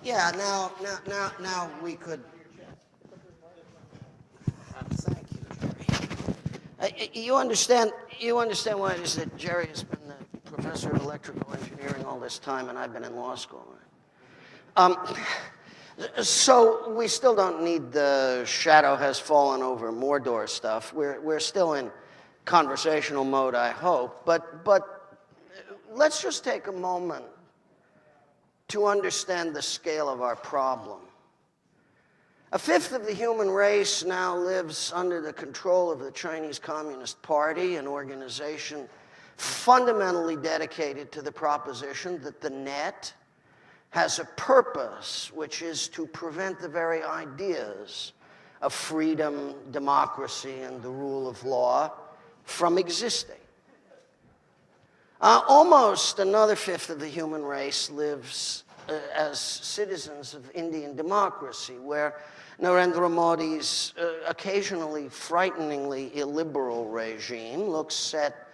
Yeah, now we could. Thank you, Jerry. You understand why it is that Jerry has been the professor of electrical engineering all this time, and I've been in law school. So we still don't need the shadow has fallen over Mordor stuff. We're still in conversational mode, I hope. But let's just take a moment to understand the scale of our problem. A fifth of the human race now lives under the control of the Chinese Communist Party, an organization fundamentally dedicated to the proposition that the net has a purpose, which is to prevent the very ideas of freedom, democracy, and the rule of law from existing. Almost another fifth of the human race lives as citizens of Indian democracy, where Narendra Modi's occasionally frighteningly illiberal regime looks set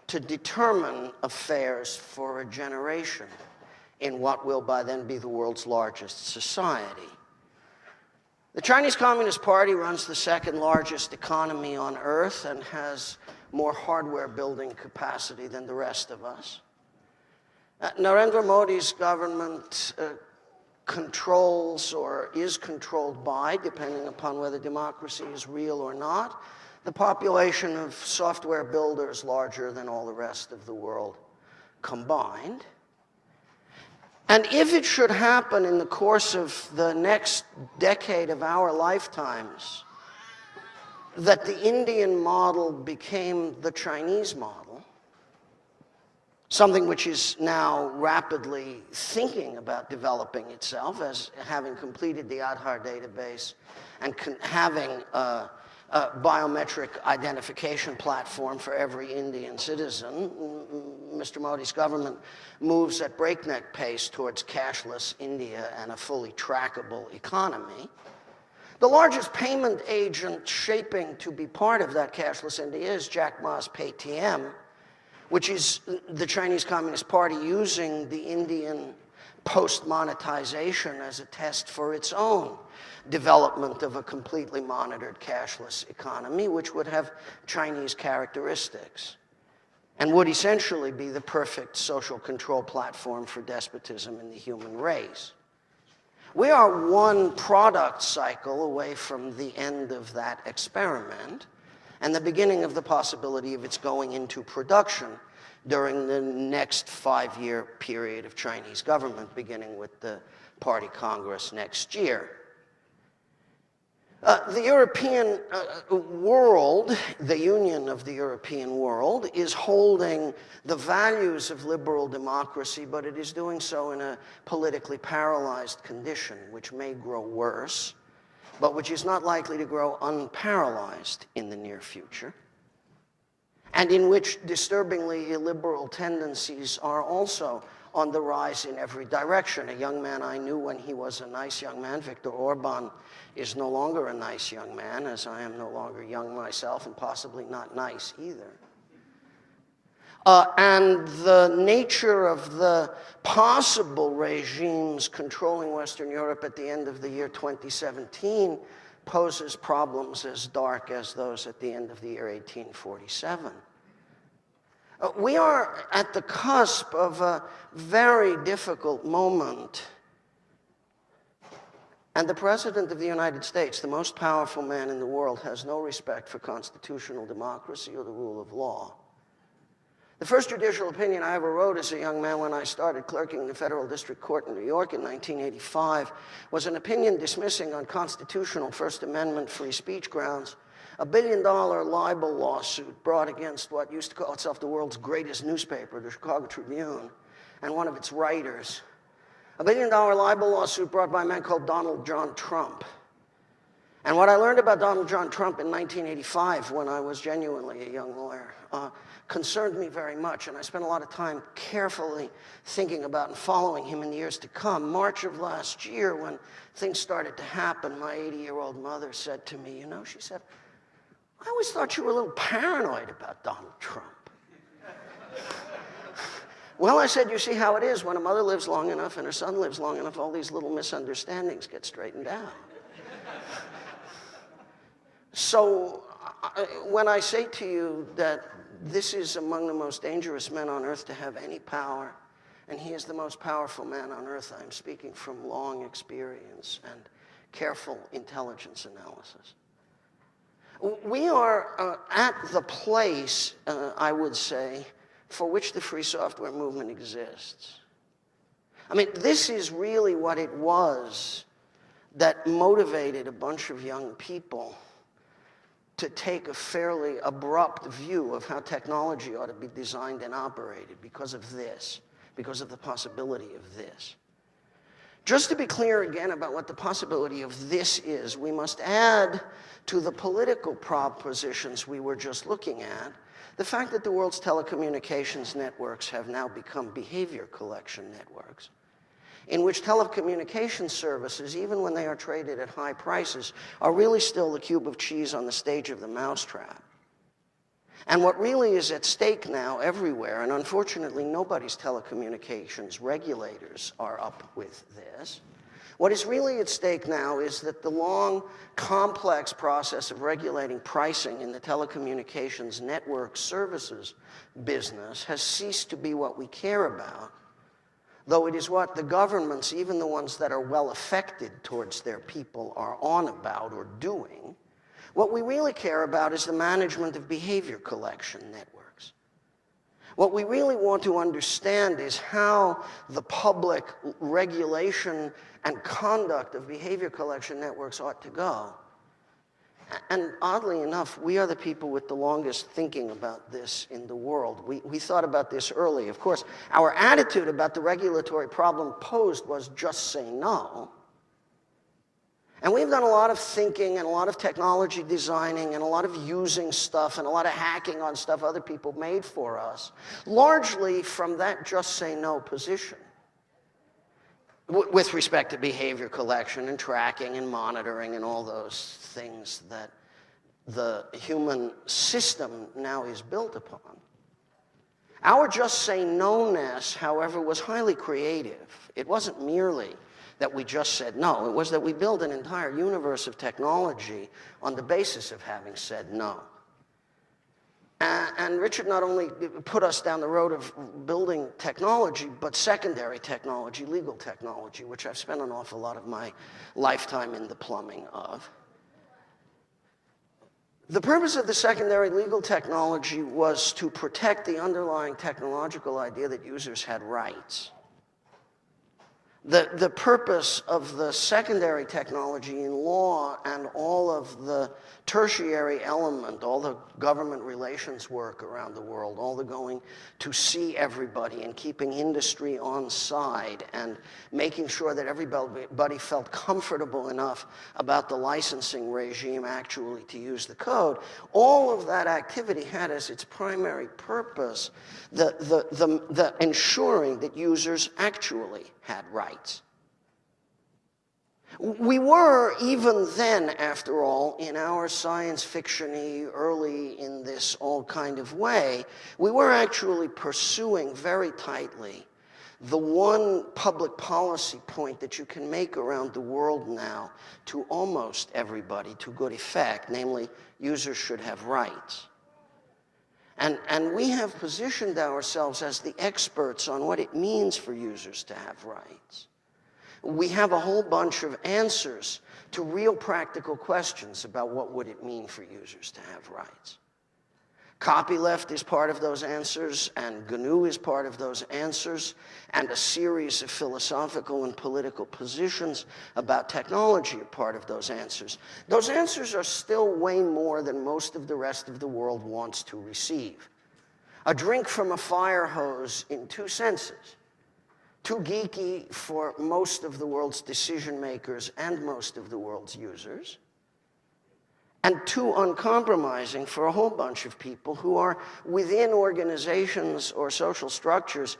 to determine affairs for a generation in what will by then be the world's largest society. The Chinese Communist Party runs the second largest economy on earth and has more hardware building capacity than the rest of us. Narendra Modi's government controls or is controlled by, depending upon whether democracy is real or not, the population of software builders larger than all the rest of the world combined. And if it should happen in the course of the next decade of our lifetimes that the Indian model became the Chinese model, something which is now rapidly thinking about developing itself as having completed the Aadhaar database and having a biometric identification platform for every Indian citizen. Mr. Modi's government moves at breakneck pace towards cashless India and a fully trackable economy. The largest payment agent shaping to be part of that cashless India is Jack Ma's Paytm, which is the Chinese Communist Party using the Indian post-monetization as a test for its own development of a completely monitored cashless economy, which would have Chinese characteristics and would essentially be the perfect social control platform for despotism in the human race. We are one product cycle away from the end of that experiment and the beginning of the possibility of its going into production during the next 5-year period of Chinese government, beginning with the Party Congress next year. The European world, the Union of the European world, is holding the values of liberal democracy, but it is doing so in a politically paralyzed condition, which may grow worse, but which is not likely to grow unparalyzed in the near future, and in which disturbingly illiberal tendencies are also on the rise in every direction. A young man I knew when he was a nice young man, Viktor Orban, is no longer a nice young man, as I am no longer young myself and possibly not nice either. And the nature of the possible regimes controlling Western Europe at the end of the year 2017 poses problems as dark as those at the end of the year 1847. We are at the cusp of a very difficult moment. And the President of the United States, the most powerful man in the world, has no respect for constitutional democracy or the rule of law. The first judicial opinion I ever wrote as a young man when I started clerking in the Federal District Court in New York in 1985 was an opinion dismissing on constitutional First Amendment free speech grounds a $1 billion libel lawsuit brought against what used to call itself the world's greatest newspaper, the Chicago Tribune, and one of its writers. A $1 billion libel lawsuit brought by a man called Donald John Trump. And what I learned about Donald John Trump in 1985, when I was genuinely a young lawyer, concerned me very much, and I spent a lot of time carefully thinking about and following him in the years to come. March of last year, when things started to happen, my 80-year-old mother said to me, she said, I always thought you were a little paranoid about Donald Trump. Well, I said, you see how it is. When a mother lives long enough and her son lives long enough, all these little misunderstandings get straightened out. So when I say to you that this is among the most dangerous men on earth to have any power, and he is the most powerful man on earth, I'm speaking from long experience and careful intelligence analysis. We are at the place, I would say, for which the free software movement exists. I mean, this is really what it was that motivated a bunch of young people to take a fairly abrupt view of how technology ought to be designed and operated because of this, because of the possibility of this. Just to be clear again about what the possibility of this is, we must add to the political propositions we were just looking at the fact that the world's telecommunications networks have now become behavior collection networks, in which telecommunication services, even when they are traded at high prices, are really still the cube of cheese on the stage of the mousetrap. And what really is at stake now everywhere, and unfortunately nobody's telecommunications regulators are up with this, what is really at stake now is that the long, complex process of regulating pricing in the telecommunications network services business has ceased to be what we care about, though it is what the governments, even the ones that are well affected towards their people, are on about or doing. What we really care about is the management of behavior collection networks. What we really want to understand is how the public regulation and conduct of behavior collection networks ought to go. And oddly enough, we are the people with the longest thinking about this in the world. We thought about this early. Of course, our attitude about the regulatory problem posed was just say no. And we've done a lot of thinking and a lot of technology designing and a lot of using stuff and a lot of hacking on stuff other people made for us, largely from that just say no position with respect to behavior collection and tracking and monitoring and all those things that the human system now is built upon. Our just say no-ness, however, was highly creative. It wasn't merely that we just said no. It was that we built an entire universe of technology on the basis of having said no. And Richard not only put us down the road of building technology, but secondary technology, legal technology, which I've spent an awful lot of my lifetime in the plumbing of. The purpose of the secondary legal technology was to protect the underlying technological idea that users had rights. The purpose of the secondary technology in law and all of the tertiary element, all the government relations work around the world, all the going to see everybody and keeping industry on side and making sure that everybody felt comfortable enough about the licensing regime actually to use the code, all of that activity had as its primary purpose the ensuring that users actually had rights. We were, even then, after all, in our science fiction-y, early in this all kind of way, we were actually pursuing very tightly the one public policy point that you can make around the world now to almost everybody to good effect, namely, users should have rights. And we have positioned ourselves as the experts on what it means for users to have rights. We have a whole bunch of answers to real practical questions about what would it mean for users to have rights. Copyleft is part of those answers, and GNU is part of those answers, and a series of philosophical and political positions about technology are part of those answers. Those answers are still way more than most of the rest of the world wants to receive. A drink from a fire hose in two senses. Too geeky for most of the world's decision makers and most of the world's users, and too uncompromising for a whole bunch of people who are within organizations or social structures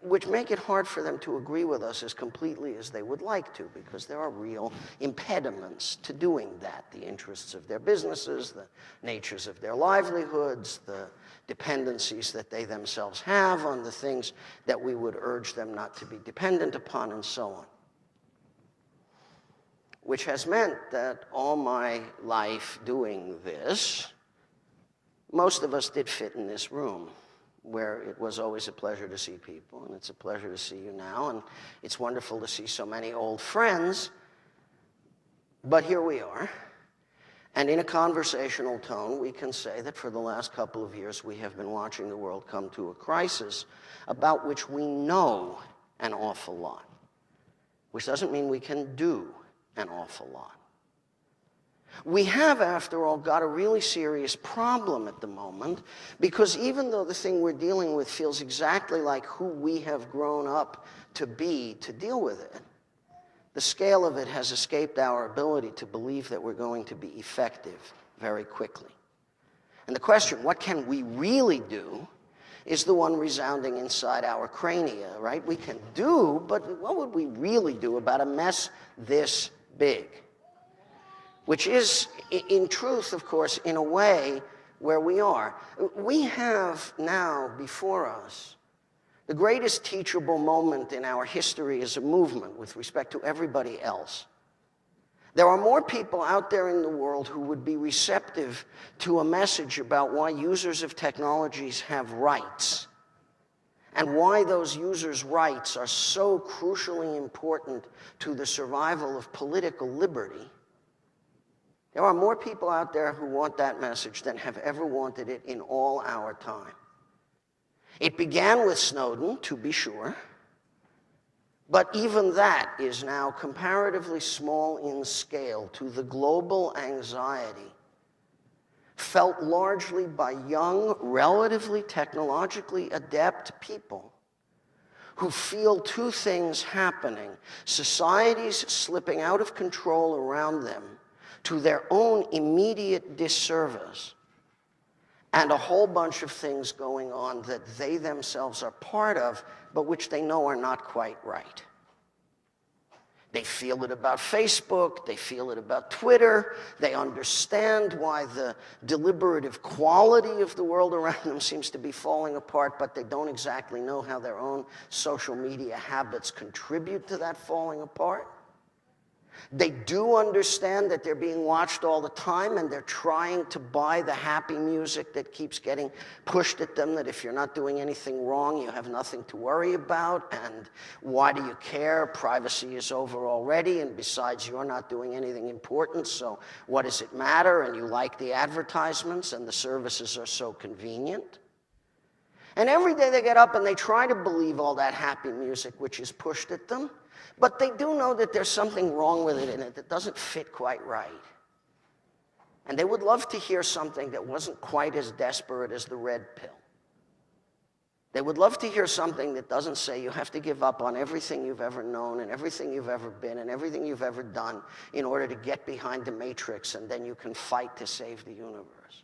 which make it hard for them to agree with us as completely as they would like to, because there are real impediments to doing that. The interests of their businesses, the natures of their livelihoods, the dependencies that they themselves have on the things that we would urge them not to be dependent upon, and so on. Which has meant that all my life doing this, most of us did fit in this room, where it was always a pleasure to see people, and it's a pleasure to see you now, and it's wonderful to see so many old friends. But here we are, and in a conversational tone, we can say that for the last couple of years, we have been watching the world come to a crisis about which we know an awful lot, which doesn't mean we can do an awful lot. We have, after all, got a really serious problem at the moment, because even though the thing we're dealing with feels exactly like who we have grown up to be to deal with it, the scale of it has escaped our ability to believe that we're going to be effective very quickly. And the question, what can we really do, is the one resounding inside our crania, right? We can do, but what would we really do about a mess this big? Which is, in truth, of course, in a way, where we are. We have now before us the greatest teachable moment in our history as a movement with respect to everybody else. There are more people out there in the world who would be receptive to a message about why users of technologies have rights, and why those users' rights are so crucially important to the survival of political liberty. There are more people out there who want that message than have ever wanted it in all our time. It began with Snowden, to be sure, but even that is now comparatively small in scale to the global anxiety felt largely by young, relatively technologically adept people who feel two things happening: societies slipping out of control around them to their own immediate disservice, and a whole bunch of things going on that they themselves are part of, but which they know are not quite right. They feel it about Facebook, they feel it about Twitter, they understand why the deliberative quality of the world around them seems to be falling apart, but they don't exactly know how their own social media habits contribute to that falling apart. They do understand that they're being watched all the time, and they're trying to buy the happy music that keeps getting pushed at them, that if you're not doing anything wrong, you have nothing to worry about, and why do you care? Privacy is over already, and besides, you're not doing anything important, so what does it matter? And you like the advertisements, and the services are so convenient. And every day they get up and they try to believe all that happy music which is pushed at them, but they do know that there's something wrong with it in it that doesn't fit quite right. And they would love to hear something that wasn't quite as desperate as the red pill. They would love to hear something that doesn't say you have to give up on everything you've ever known and everything you've ever been and everything you've ever done in order to get behind the matrix, and then you can fight to save the universe.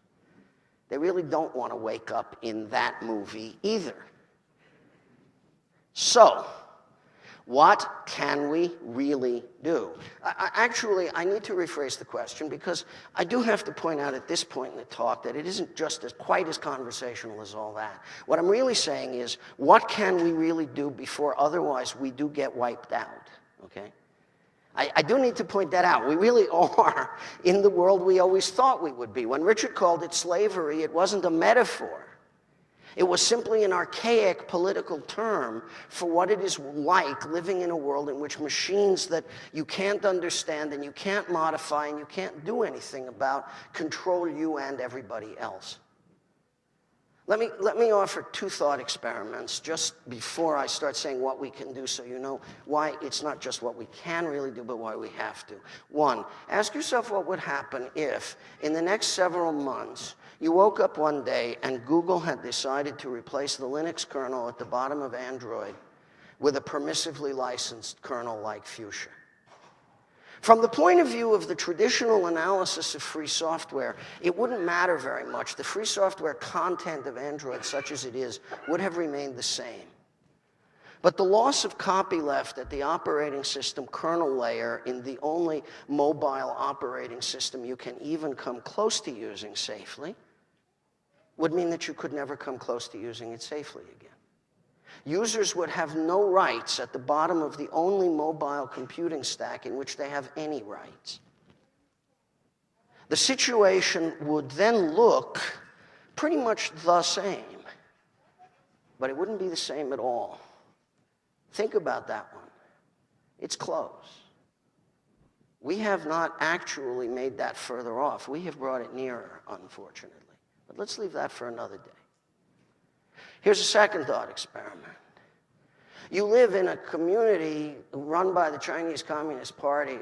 They really don't want to wake up in that movie either. So, what can we really do? Actually, I need to rephrase the question, because I do have to point out at this point in the talk that it isn't just quite as conversational as all that. What I'm really saying is, what can we really do before otherwise we do get wiped out, okay? I do need to point that out. We really are in the world we always thought we would be. When Richard called it slavery, it wasn't a metaphor. It was simply an archaic political term for what it is like living in a world in which machines that you can't understand and you can't modify and you can't do anything about control you and everybody else. Let me offer two thought experiments just before I start saying what we can do, so you know why it's not just what we can really do, but why we have to. One, ask yourself what would happen if, in the next several months, you woke up one day and Google had decided to replace the Linux kernel at the bottom of Android with a permissively licensed kernel like Fuchsia. From the point of view of the traditional analysis of free software, it wouldn't matter very much. The free software content of Android, such as it is, would have remained the same. But the loss of copyleft at the operating system kernel layer in the only mobile operating system you can even come close to using safely would mean that you could never come close to using it safely again. Users would have no rights at the bottom of the only mobile computing stack in which they have any rights. The situation would then look pretty much the same, but it wouldn't be the same at all. Think about that one. It's close. We have not actually made that further off. We have brought it nearer, unfortunately. But let's leave that for another day. Here's a second thought experiment. You live in a community run by the Chinese Communist Party,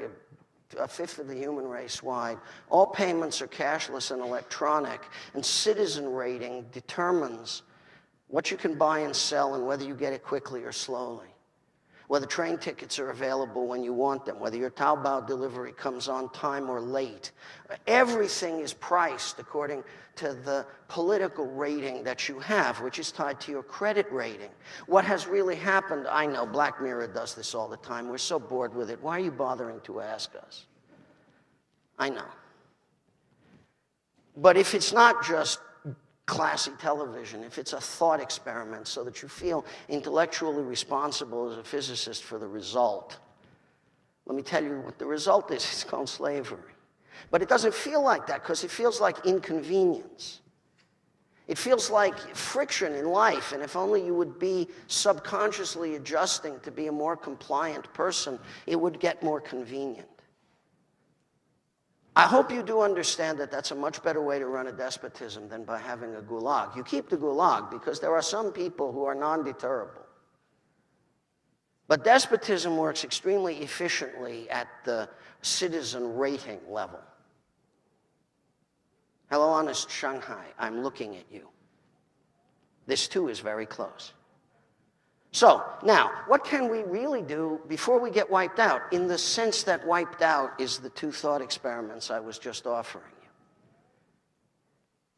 a fifth of the human race wide. All payments are cashless and electronic, and citizen rating determines what you can buy and sell and whether you get it quickly or slowly. Whether train tickets are available when you want them, whether your Taobao delivery comes on time or late. Everything is priced according to the political rating that you have, which is tied to your credit rating. What has really happened, I know Black Mirror does this all the time. We're so bored with it. Why are you bothering to ask us? I know. But if it's not just classy television, if it's a thought experiment so that you feel intellectually responsible as a physicist for the result, let me tell you what the result is. It's called slavery. But it doesn't feel like that because it feels like inconvenience. It feels like friction in life, and if only you would be subconsciously adjusting to be a more compliant person, it would get more convenient. I hope you do understand that that's a much better way to run a despotism than by having a gulag. You keep the gulag because there are some people who are non-deterrable. But despotism works extremely efficiently at the citizen rating level. Hello, honest Shanghai, I'm looking at you. This too is very close. So, now, what can we really do before we get wiped out, in the sense that wiped out is the two thought experiments I was just offering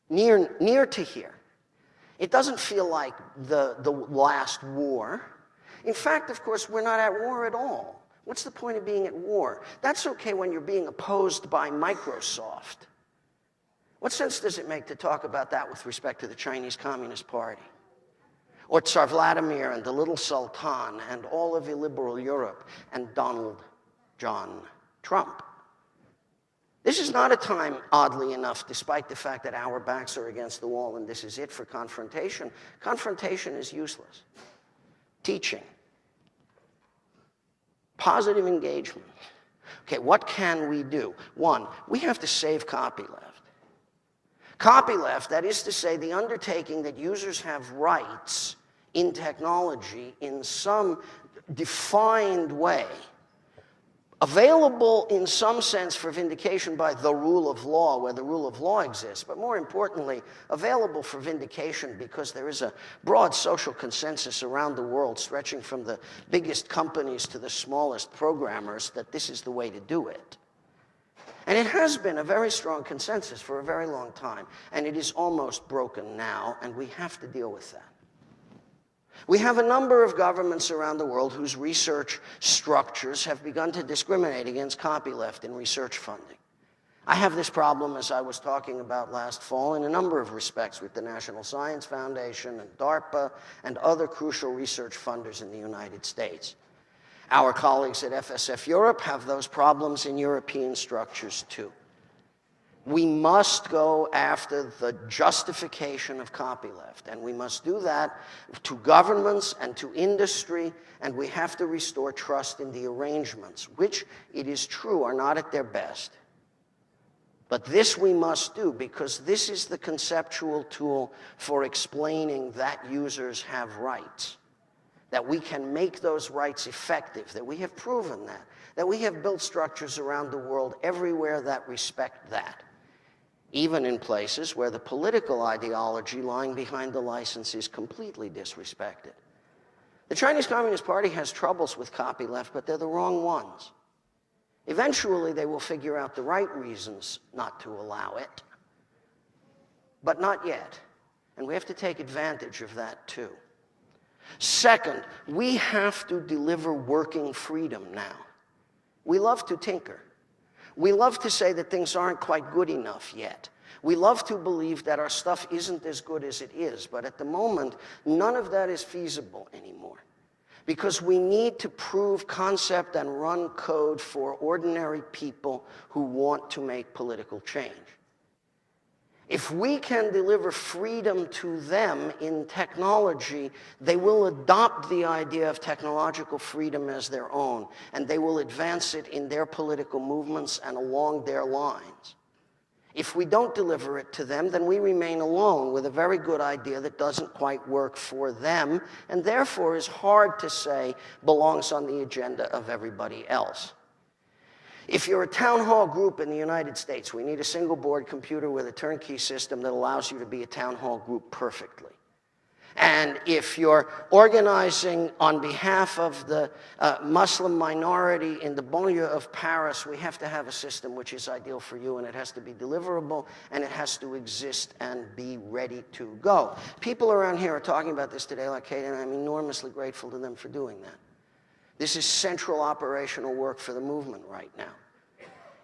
you? Near to here. It doesn't feel like the last war. In fact, of course, we're not at war at all. What's the point of being at war? That's okay when you're being opposed by Microsoft. What sense does it make to talk about that with respect to the Chinese Communist Party? Or Tsar Vladimir and the little Sultan and all of illiberal Europe and Donald John Trump? This is not a time, oddly enough, despite the fact that our backs are against the wall and this is it for confrontation. Confrontation is useless. Teaching. Positive engagement. Okay, what can we do? One, we have to save copyleft. Copyleft, that is to say, the undertaking that users have rights in technology in some defined way, available in some sense for vindication by the rule of law, where the rule of law exists, but more importantly, available for vindication because there is a broad social consensus around the world, stretching from the biggest companies to the smallest programmers, that this is the way to do it. And it has been a very strong consensus for a very long time, and it is almost broken now, and we have to deal with that. We have a number of governments around the world whose research structures have begun to discriminate against copyleft in research funding. I have this problem, as I was talking about last fall, in a number of respects with the National Science Foundation and DARPA and other crucial research funders in the United States. Our colleagues at FSF Europe have those problems in European structures too. We must go after the justification of copyleft, and we must do that to governments and to industry, and we have to restore trust in the arrangements, which, it is true, are not at their best. But this we must do because this is the conceptual tool for explaining that users have rights, that we can make those rights effective, that we have proven that we have built structures around the world everywhere that respect that, even in places where the political ideology lying behind the license is completely disrespected. The Chinese Communist Party has troubles with copyleft, but they're the wrong ones. Eventually, they will figure out the right reasons not to allow it, but not yet. And we have to take advantage of that, too. Second, we have to deliver working freedom now. We love to tinker. We love to say that things aren't quite good enough yet. We love to believe that our stuff isn't as good as it is, but at the moment, none of that is feasible anymore. Because we need to prove concept and run code for ordinary people who want to make political change. If we can deliver freedom to them in technology, they will adopt the idea of technological freedom as their own, and they will advance it in their political movements and along their lines. If we don't deliver it to them, then we remain alone with a very good idea that doesn't quite work for them, and therefore is hard to say belongs on the agenda of everybody else. If you're a town hall group in the United States, we need a single board computer with a turnkey system that allows you to be a town hall group perfectly. And if you're organizing on behalf of the Muslim minority in the banlieue of Paris, we have to have a system which is ideal for you, and it has to be deliverable, and it has to exist and be ready to go. People around here are talking about this today like Kate, and I'm enormously grateful to them for doing that. This is central operational work for the movement right now.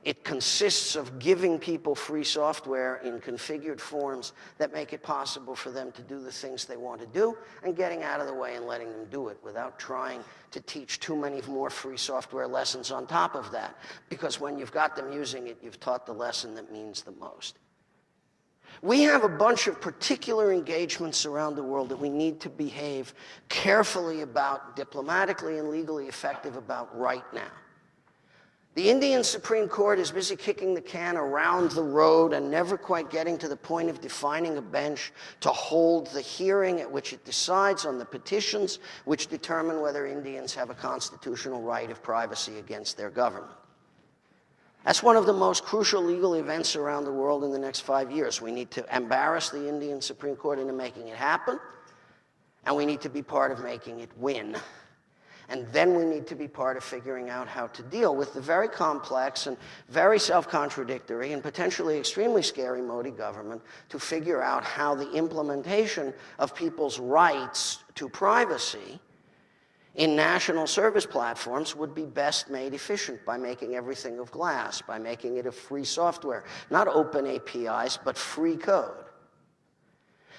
It consists of giving people free software in configured forms that make it possible for them to do the things they want to do, and getting out of the way and letting them do it without trying to teach too many more free software lessons on top of that. Because when you've got them using it, you've taught the lesson that means the most. We have a bunch of particular engagements around the world that we need to behave carefully about, diplomatically and legally effective about right now. The Indian Supreme Court is busy kicking the can around the road and never quite getting to the point of defining a bench to hold the hearing at which it decides on the petitions which determine whether Indians have a constitutional right of privacy against their government. That's one of the most crucial legal events around the world in the next 5 years. We need to embarrass the Indian Supreme Court into making it happen, and we need to be part of making it win. And then we need to be part of figuring out how to deal with the very complex and very self-contradictory and potentially extremely scary Modi government to figure out how the implementation of people's rights to privacy in national service platforms would be best made efficient by making everything of glass, by making it of free software, not open APIs, but free code.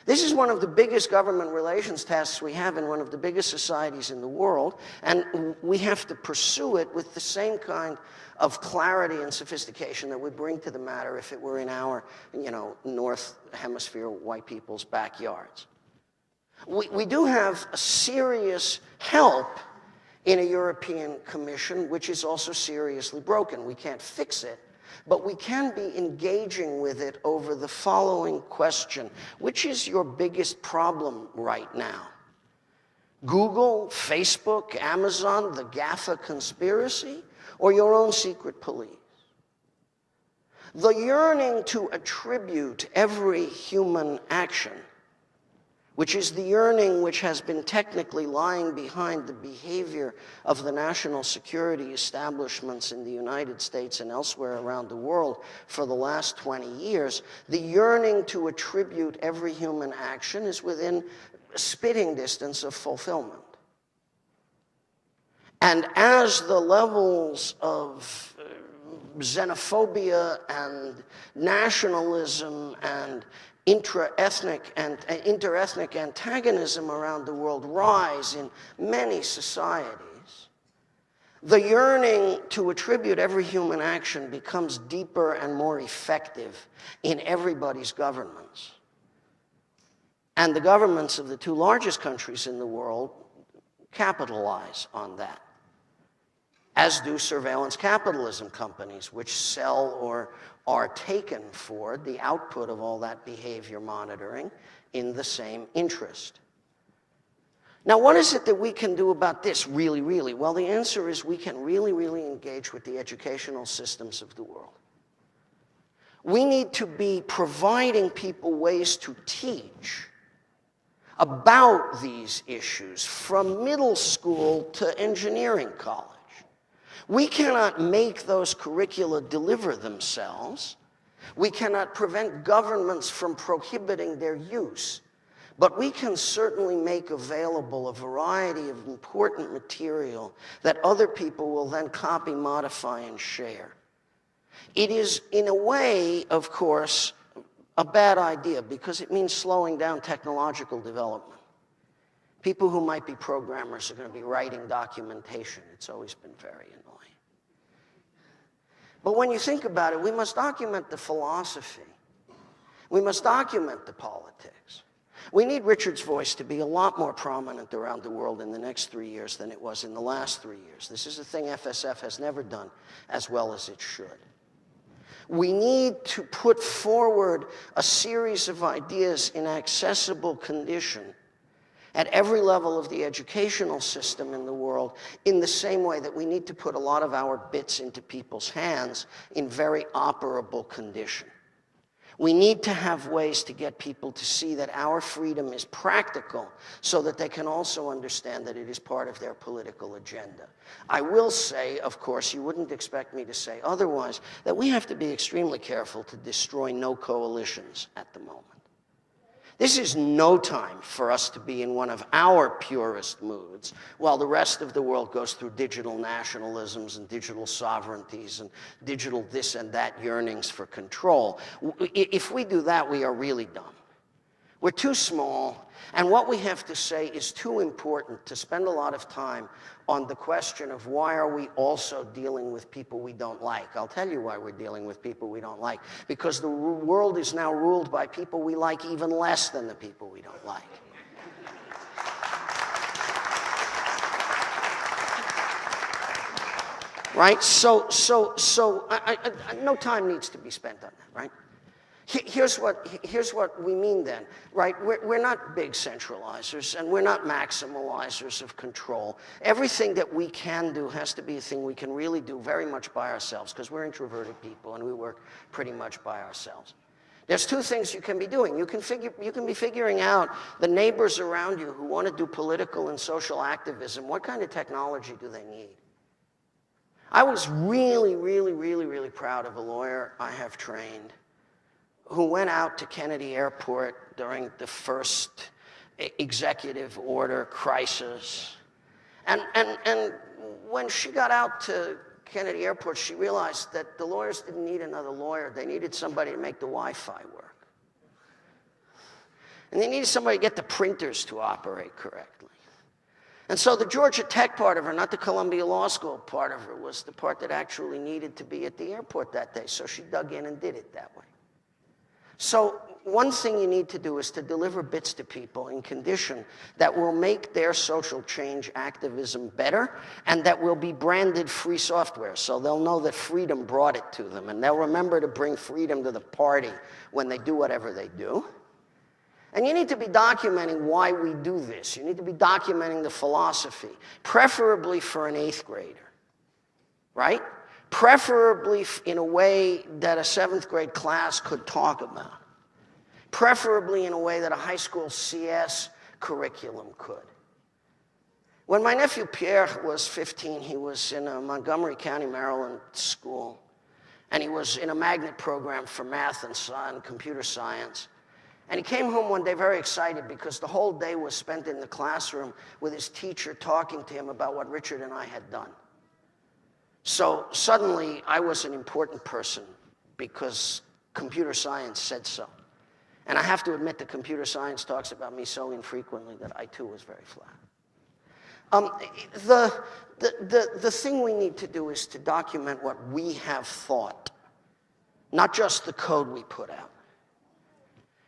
This is one of the biggest government relations tasks we have in one of the biggest societies in the world, and we have to pursue it with the same kind of clarity and sophistication that we bring to the matter if it were in our, North Hemisphere white people's backyards. We do have a serious help in a European Commission, which is also seriously broken. We can't fix it, but we can be engaging with it over the following question: which is your biggest problem right now? Google, Facebook, Amazon, the GAFA conspiracy, or your own secret police? The yearning to attribute every human action, which is the yearning which has been technically lying behind the behavior of the national security establishments in the United States and elsewhere around the world for the last 20 years, the yearning to attribute every human action is within spitting distance of fulfillment. And as the levels of xenophobia and nationalism and inter-ethnic antagonism around the world rise in many societies, the yearning to attribute every human action becomes deeper and more effective in everybody's governments. And the governments of the two largest countries in the world capitalize on that, as do surveillance capitalism companies, which sell or are taken for the output of all that behavior monitoring in the same interest. Now, what is it that we can do about this, really, really? Well, the answer is we can really, really engage with the educational systems of the world. We need to be providing people ways to teach about these issues from middle school to engineering college. We cannot make those curricula deliver themselves. We cannot prevent governments from prohibiting their use. But we can certainly make available a variety of important material that other people will then copy, modify, and share. It is, in a way, of course, a bad idea because it means slowing down technological development. People who might be programmers are going to be writing documentation. It's always been very annoying. But when you think about it, we must document the philosophy. We must document the politics. We need Richard's voice to be a lot more prominent around the world in the next 3 years than it was in the last 3 years. This is a thing FSF has never done as well as it should. We need to put forward a series of ideas in accessible condition at every level of the educational system in the world, in the same way that we need to put a lot of our bits into people's hands in very operable condition. We need to have ways to get people to see that our freedom is practical so that they can also understand that it is part of their political agenda. I will say, of course, you wouldn't expect me to say otherwise, that we have to be extremely careful to destroy no coalitions at the moment. This is no time for us to be in one of our purest moods while the rest of the world goes through digital nationalisms and digital sovereignties and digital this and that yearnings for control. If we do that, we are really dumb. We're too small, and what we have to say is too important to spend a lot of time on the question of why are we also dealing with people we don't like. I'll tell you why we're dealing with people we don't like. Because the world is now ruled by people we like even less than the people we don't like. Right? So no time needs to be spent on that, right? Here's what we mean then, right? We're not big centralizers, and we're not maximalizers of control. Everything that we can do has to be a thing we can really do very much by ourselves, because we're introverted people, and we work pretty much by ourselves. There's two things you can be doing. You can be figuring out the neighbors around you who want to do political and social activism. What kind of technology do they need? I was really, really, really, really proud of a lawyer I have trained who went out to Kennedy Airport during the first executive order crisis. And when she got out to Kennedy Airport, she realized that the lawyers didn't need another lawyer. They needed somebody to make the Wi-Fi work. And they needed somebody to get the printers to operate correctly. And so the Georgia Tech part of her, not the Columbia Law School part of her, was the part that actually needed to be at the airport that day. So she dug in and did it that way. So one thing you need to do is to deliver bits to people in condition that will make their social change activism better and that will be branded free software. So they'll know that freedom brought it to them, and they'll remember to bring freedom to the party when they do whatever they do. And you need to be documenting why we do this. You need to be documenting the philosophy, preferably for an 8th grader, right? Preferably in a way that a 7th grade class could talk about. Preferably in a way that a high school CS curriculum could. When my nephew Pierre was 15, he was in a Montgomery County, Maryland school, and he was in a magnet program for math and computer science. And he came home one day very excited because the whole day was spent in the classroom with his teacher talking to him about what Richard and I had done. So suddenly, I was an important person because computer science said so. And I have to admit that computer science talks about me so infrequently that I, too, was very flat. The thing we need to do is to document what we have thought, not just the code we put out.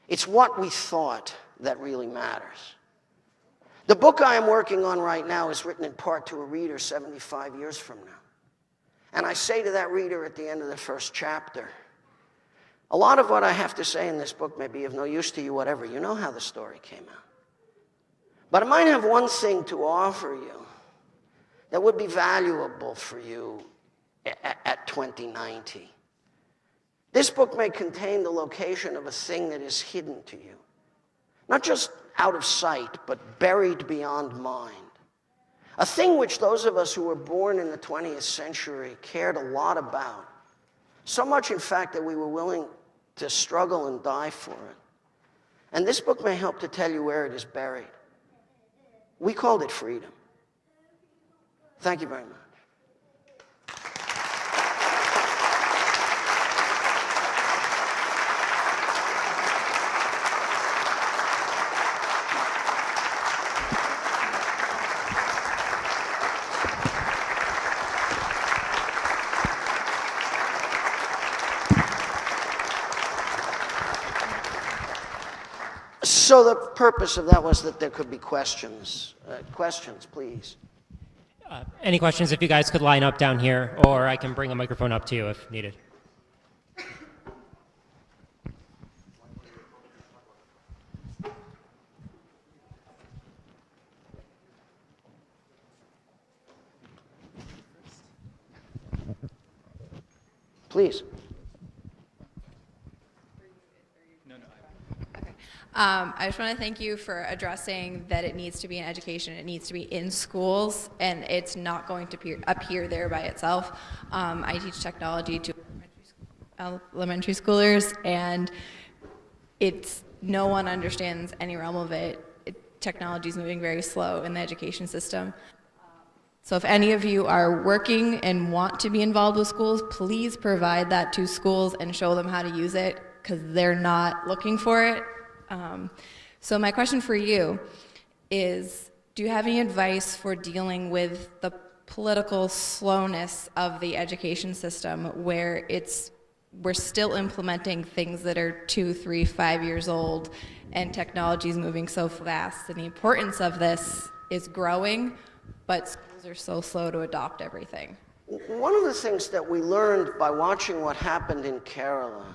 It's what we thought that really matters. The book I am working on right now is written in part to a reader 75 years from now. And I say to that reader at the end of the first chapter, a lot of what I have to say in this book may be of no use to you, whatever. You know how the story came out. But it might have one thing to offer you that would be valuable for you at 2090. This book may contain the location of a thing that is hidden to you. Not just out of sight, but buried beyond mind. A thing which those of us who were born in the 20th century cared a lot about. So much, in fact, that we were willing to struggle and die for it. And this book may help to tell you where it is buried. We called it freedom. Thank you very much. So the purpose of that was that there could be questions. Questions, please. Any questions, if you guys could line up down here, or I can bring a microphone up to you if needed. Please. I just want to thank you for addressing that it needs to be in education, it needs to be in schools, and it's not going to appear there by itself. I teach technology to elementary schoolers, and no one understands any realm of it. Technology is moving very slow in the education system. So if any of you are working and want to be involved with schools, please provide that to schools and show them how to use it, because they're not looking for it. So my question for you is, do you have any advice for dealing with the political slowness of the education system, where we're still implementing things that are 2, 3, 5 years old, and technology is moving so fast, and the importance of this is growing, but schools are so slow to adopt everything? One of the things that we learned by watching what happened in Kerala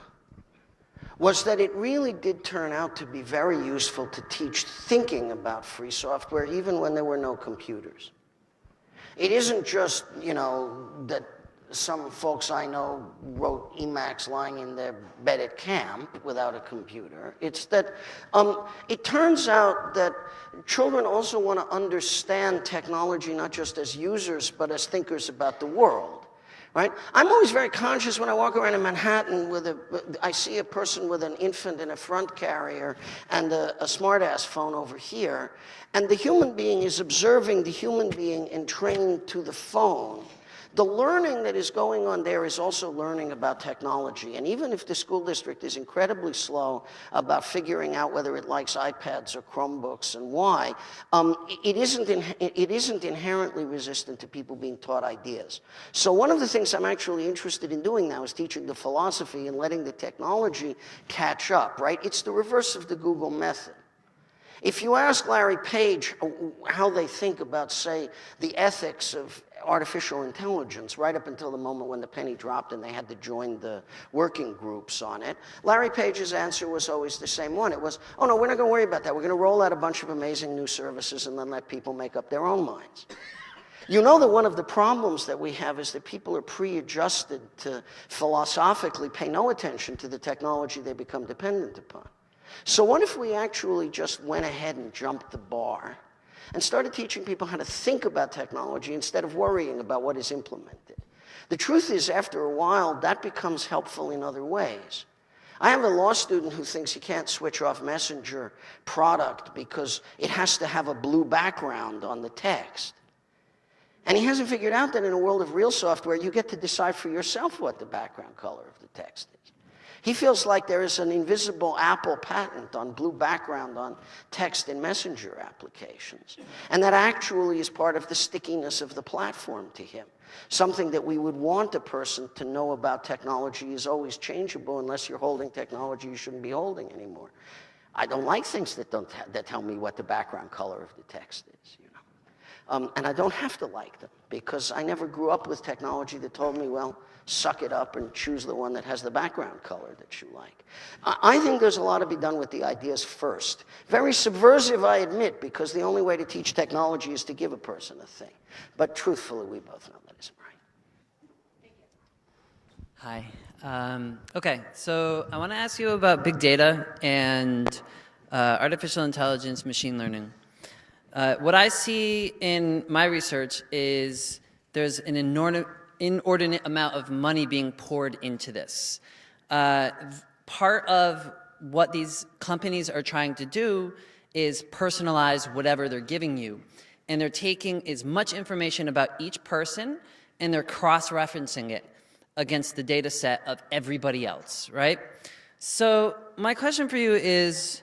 was that it really did turn out to be very useful to teach thinking about free software even when there were no computers. It isn't just, that some folks I know wrote Emacs lying in their bed at camp without a computer. It's that it turns out that children also want to understand technology not just as users but as thinkers about the world. Right? I'm always very conscious when I walk around in Manhattan I see a person with an infant in a front carrier and a smart-ass phone over here, and the human being is observing the human being and trained to the phone. The learning that is going on there is also learning about technology. And even if the school district is incredibly slow about figuring out whether it likes iPads or Chromebooks and why, it isn't inherently resistant to people being taught ideas. So one of the things I'm actually interested in doing now is teaching the philosophy and letting the technology catch up, right? It's the reverse of the Google method. If you ask Larry Page how they think about, say, the ethics of artificial intelligence right up until the moment when the penny dropped and they had to join the working groups on it, Larry Page's answer was always the same one. It was, oh no, we're not going to worry about that. We're going to roll out a bunch of amazing new services and then let people make up their own minds. You know that one of the problems that we have is that people are pre-adjusted to philosophically pay no attention to the technology they become dependent upon. So what if we actually just went ahead and jumped the bar and started teaching people how to think about technology instead of worrying about what is implemented? The truth is, after a while, that becomes helpful in other ways. I have a law student who thinks he can't switch off Messenger product because it has to have a blue background on the text. And he hasn't figured out that in a world of real software, you get to decide for yourself what the background color of the text is. He feels like there is an invisible Apple patent on blue background on text in Messenger applications. And that actually is part of the stickiness of the platform to him. Something that we would want a person to know about technology is always changeable unless you're holding technology you shouldn't be holding anymore. I don't like things that tell me what the background color of the text is. And I don't have to like them because I never grew up with technology that told me, well, suck it up and choose the one that has the background color that you like. I think there's a lot to be done with the ideas first. Very subversive, I admit, because the only way to teach technology is to give a person a thing. But truthfully, we both know that isn't right. Hi. Okay, so I want to ask you about big data and artificial intelligence, machine learning. What I see in my research is there's an inordinate amount of money being poured into this. Part of what these companies are trying to do is personalize whatever they're giving you. And they're taking as much information about each person and they're cross-referencing it against the data set of everybody else, right? So my question for you is,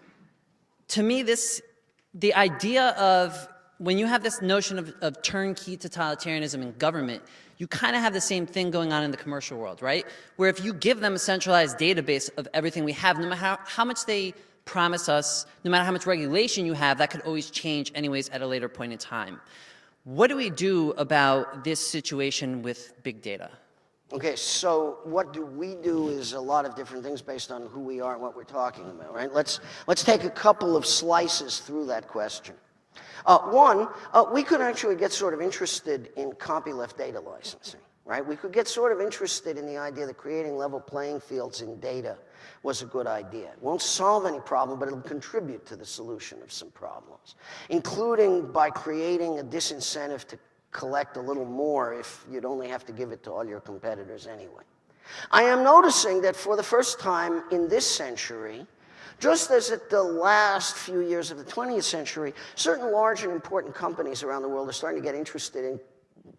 to me, the idea of when you have this notion of turnkey totalitarianism in government, you kind of have the same thing going on in the commercial world, right? Where if you give them a centralized database of everything we have, no matter how much they promise us, no matter how much regulation you have, that could always change anyways at a later point in time. What do we do about this situation with big data? Okay, so what do we do is a lot of different things based on who we are and what we're talking about, right? Let's take a couple of slices through that question. One, we could actually get sort of interested in copyleft data licensing, right? We could get sort of interested in the idea that creating level playing fields in data was a good idea. It won't solve any problem, but it'll contribute to the solution of some problems, including by creating a disincentive to collect a little more if you'd only have to give it to all your competitors anyway. I am noticing that for the first time in this century, just as at the last few years of the 20th century, certain large and important companies around the world are starting to get interested in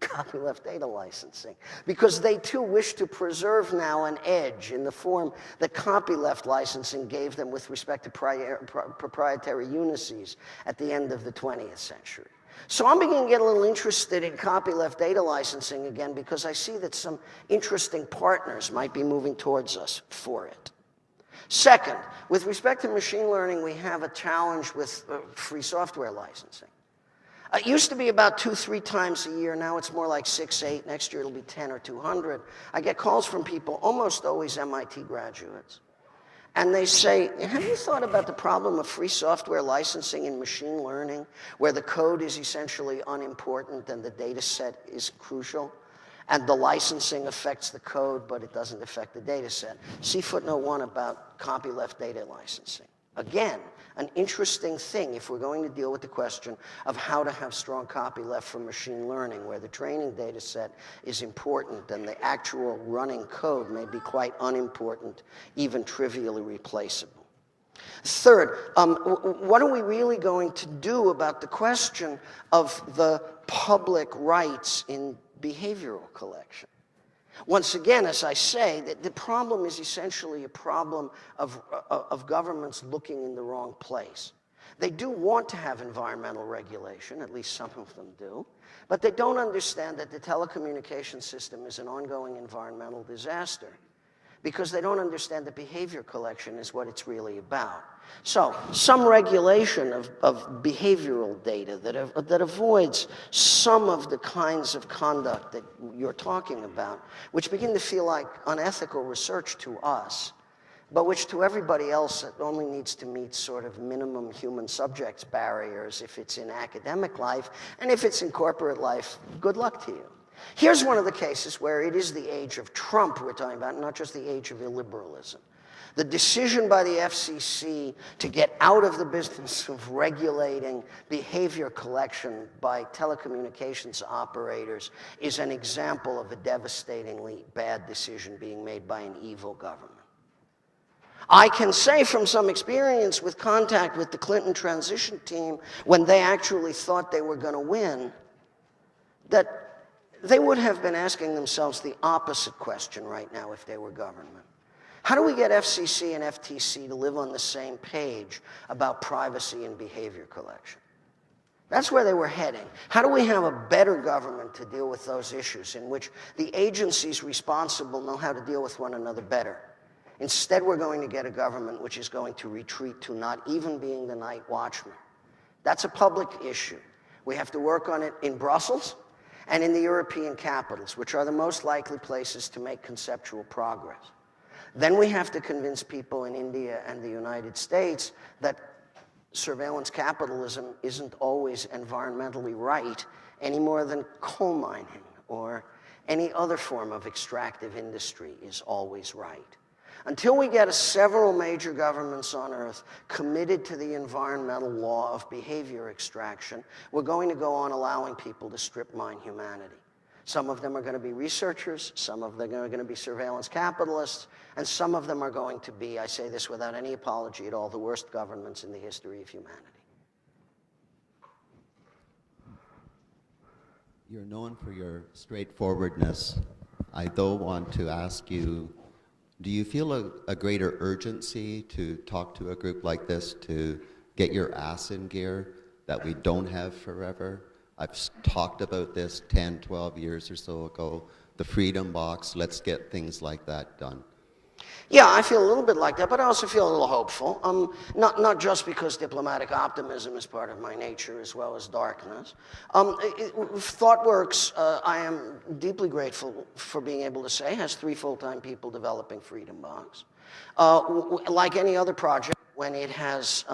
copyleft data licensing because they too wish to preserve now an edge in the form that copyleft licensing gave them with respect to proprietary unices at the end of the 20th century. So I'm beginning to get a little interested in copyleft data licensing again because I see that some interesting partners might be moving towards us for it. Second, with respect to machine learning, we have a challenge with free software licensing. It used to be about 2-3 times a year. Now it's more like 6, 8. Next year it'll be 10 or 200. I get calls from people, almost always MIT graduates. And they say, have you thought about the problem of free software licensing in machine learning, where the code is essentially unimportant and the data set is crucial? And the licensing affects the code, but it doesn't affect the data set. See footnote 1 about copyleft data licensing. Again, an interesting thing if we're going to deal with the question of how to have strong copyleft for machine learning, where the training data set is important and the actual running code may be quite unimportant, even trivially replaceable. Third, what are we really going to do about the question of the public rights in behavioral collection? Once again, as I say, the problem is essentially a problem of governments looking in the wrong place. They do want to have environmental regulation, at least some of them do, but they don't understand that the telecommunication system is an ongoing environmental disaster because they don't understand that behavior collection is what it's really about. So, some regulation of behavioral data that avoids some of the kinds of conduct that you're talking about, which begin to feel like unethical research to us, but which to everybody else it only needs to meet sort of minimum human subjects barriers if it's in academic life, and if it's in corporate life, good luck to you. Here's one of the cases where it is the age of Trump we're talking about, not just the age of illiberalism. The decision by the FCC to get out of the business of regulating behavior collection by telecommunications operators is an example of a devastatingly bad decision being made by an evil government. I can say from some experience with contact with the Clinton transition team when they actually thought they were going to win, that they would have been asking themselves the opposite question right now if they were government. How do we get FCC and FTC to live on the same page about privacy and behavior collection? That's where they were heading. How do we have a better government to deal with those issues in which the agencies responsible know how to deal with one another better? Instead, we're going to get a government which is going to retreat to not even being the night watchman. That's a public issue. We have to work on it in Brussels and in the European capitals, which are the most likely places to make conceptual progress. Then we have to convince people in India and the United States that surveillance capitalism isn't always environmentally right any more than coal mining or any other form of extractive industry is always right. Until we get several major governments on Earth committed to the environmental law of behavior extraction, we're going to go on allowing people to strip mine humanity. Some of them are going to be researchers, some of them are going to be surveillance capitalists, and some of them are going to be, I say this without any apology at all, the worst governments in the history of humanity. You're known for your straightforwardness. I though want to ask you, do you feel a greater urgency to talk to a group like this to get your ass in gear that we don't have forever? I've talked about this 10, 12 years or so ago, the Freedom Box, let's get things like that done. Yeah, I feel a little bit like that, but I also feel a little hopeful. Not just because diplomatic optimism is part of my nature as well as darkness. ThoughtWorks, I am deeply grateful for being able to say, has 3 full-time people developing Freedom Box. Like any other project, when it has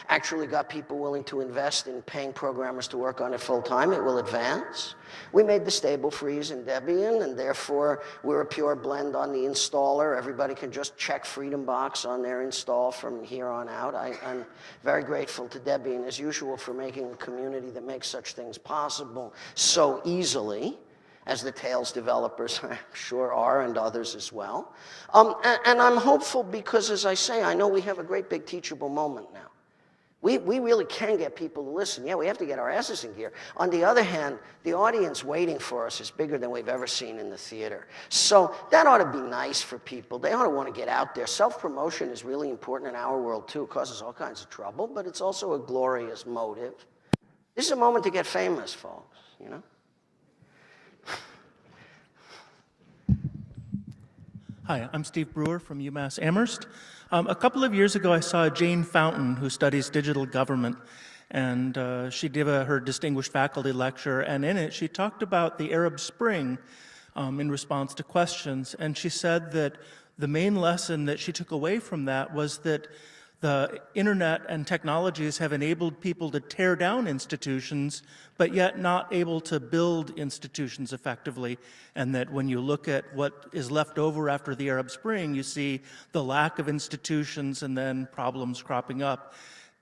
actually got people willing to invest in paying programmers to work on it full-time, it will advance. We made the stable freeze in Debian, and therefore we're a pure blend on the installer. Everybody can just check Freedom Box on their install from here on out. I'm very grateful to Debian, as usual, for making a community that makes such things possible so easily, as the Tails developers, I'm sure, are, and others as well. And I'm hopeful because, as I say, I know we have a great big teachable moment now. We really can get people to listen. Yeah, we have to get our asses in gear. On the other hand, the audience waiting for us is bigger than we've ever seen in the theater. So that ought to be nice for people. They ought to want to get out there. Self-promotion is really important in our world, too. It causes all kinds of trouble, but it's also a glorious motive. This is a moment to get famous, folks, you know? Hi, I'm Steve Brewer from UMass Amherst. A couple of years ago, I saw Jane Fountain, who studies digital government, and she gave her distinguished faculty lecture, and in it, she talked about the Arab Spring in response to questions, and she said that the main lesson that she took away from that was that the internet and technologies have enabled people to tear down institutions, but yet not able to build institutions effectively. And that when you look at what is left over after the Arab Spring, you see the lack of institutions and then problems cropping up.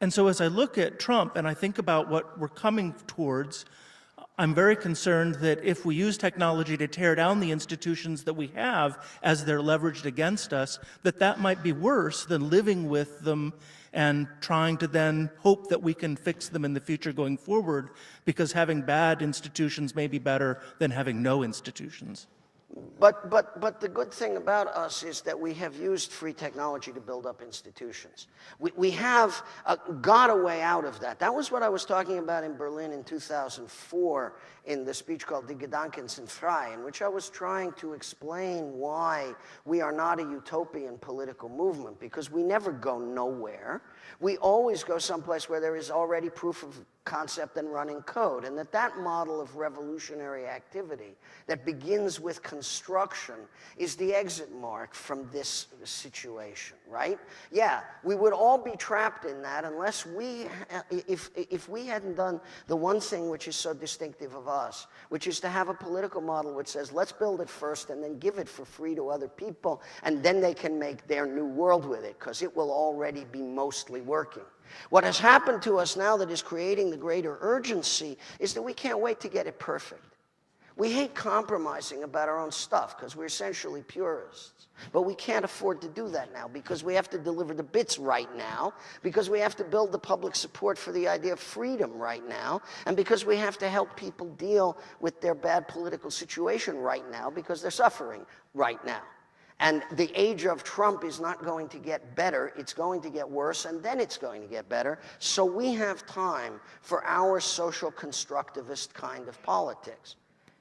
And so as I look at Trump and I think about what we're coming towards, I'm very concerned that if we use technology to tear down the institutions that we have as they're leveraged against us, that might be worse than living with them and trying to then hope that we can fix them in the future going forward, because having bad institutions may be better than having no institutions. But the good thing about us is that we have used free technology to build up institutions. We have got a way out of that. That was what I was talking about in Berlin in 2004 in the speech called Die Gedanken sind frei, in which I was trying to explain why we are not a utopian political movement, because we never go nowhere. We always go someplace where there is already proof of concept and running code, and that model of revolutionary activity that begins with construction is the exit mark from this situation, right? Yeah, we would all be trapped in that unless if we hadn't done the one thing which is so distinctive of us, which is to have a political model which says, let's build it first and then give it for free to other people, and then they can make their new world with it, because it will already be mostly working. What has happened to us now that is creating the greater urgency is that we can't wait to get it perfect. We hate compromising about our own stuff because we're essentially purists. But we can't afford to do that now because we have to deliver the bits right now, because we have to build the public support for the idea of freedom right now, and because we have to help people deal with their bad political situation right now because they're suffering right now. And the age of Trump is not going to get better. It's going to get worse, and then it's going to get better. So we have time for our social constructivist kind of politics.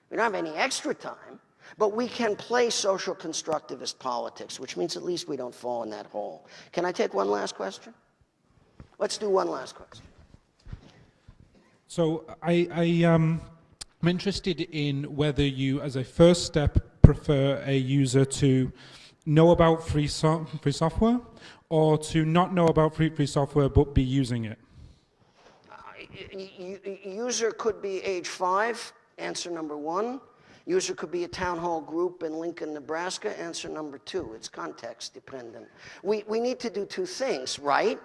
We don't have any extra time, but we can play social constructivist politics, which means at least we don't fall in that hole. Can I take one last question? Let's do one last question. So I'm interested in whether you, as a first step, prefer a user to know about free software or to not know about free software but be using it? User could be age 5, answer number 1. User could be a town hall group in Lincoln, Nebraska. Answer number 2, it's context dependent. We need to do 2 things, right?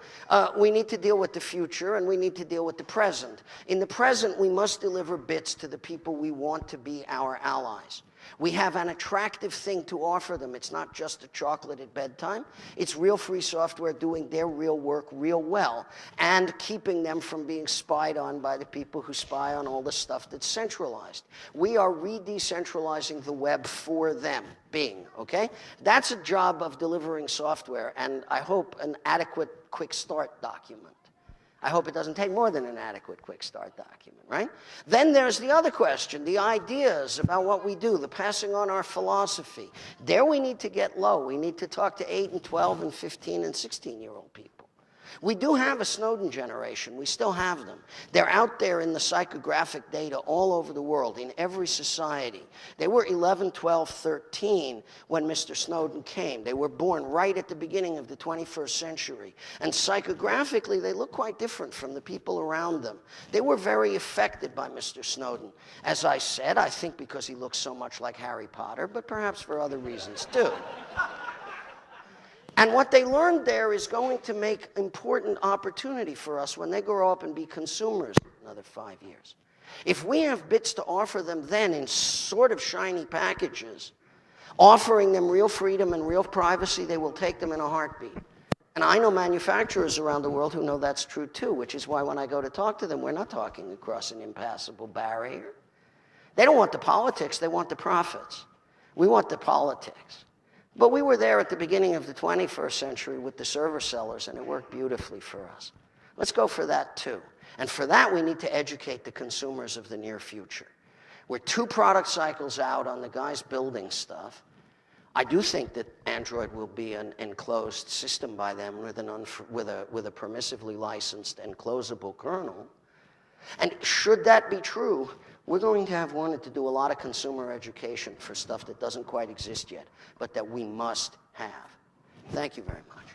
We need to deal with the future and we need to deal with the present. In the present, we must deliver bits to the people we want to be our allies. We have an attractive thing to offer them. It's not just a chocolate at bedtime. It's real free software doing their real work real well and keeping them from being spied on by the people who spy on all the stuff that's centralized. We are re-decentralizing the web for them, Bing, okay? That's a job of delivering software, and I hope an adequate quick start document. I hope it doesn't take more than an adequate quick start document, right? Then there's the other question, the ideas about what we do, the passing on our philosophy. There we need to get low. We need to talk to 8 and 12 and 15 and 16-year-old people. We do have a Snowden generation. We still have them. They're out there in the psychographic data all over the world, in every society. They were 11, 12, 13 when Mr. Snowden came. They were born right at the beginning of the 21st century. And psychographically, they look quite different from the people around them. They were very affected by Mr. Snowden. As I said, I think because he looks so much like Harry Potter, but perhaps for other reasons too. And what they learned there is going to make important opportunity for us when they grow up and be consumers in another 5 years. If we have bits to offer them then in sort of shiny packages, offering them real freedom and real privacy, they will take them in a heartbeat. And I know manufacturers around the world who know that's true too, which is why when I go to talk to them, we're not talking across an impassable barrier. They don't want the politics, they want the profits. We want the politics. But we were there at the beginning of the 21st century with the server sellers, and it worked beautifully for us. Let's go for that too. And for that, we need to educate the consumers of the near future. We're 2 product cycles out on the guys building stuff. I do think that Android will be an enclosed system by then with a permissively licensed and closable kernel. And should that be true, we're going to have wanted to do a lot of consumer education for stuff that doesn't quite exist yet, but that we must have. Thank you very much.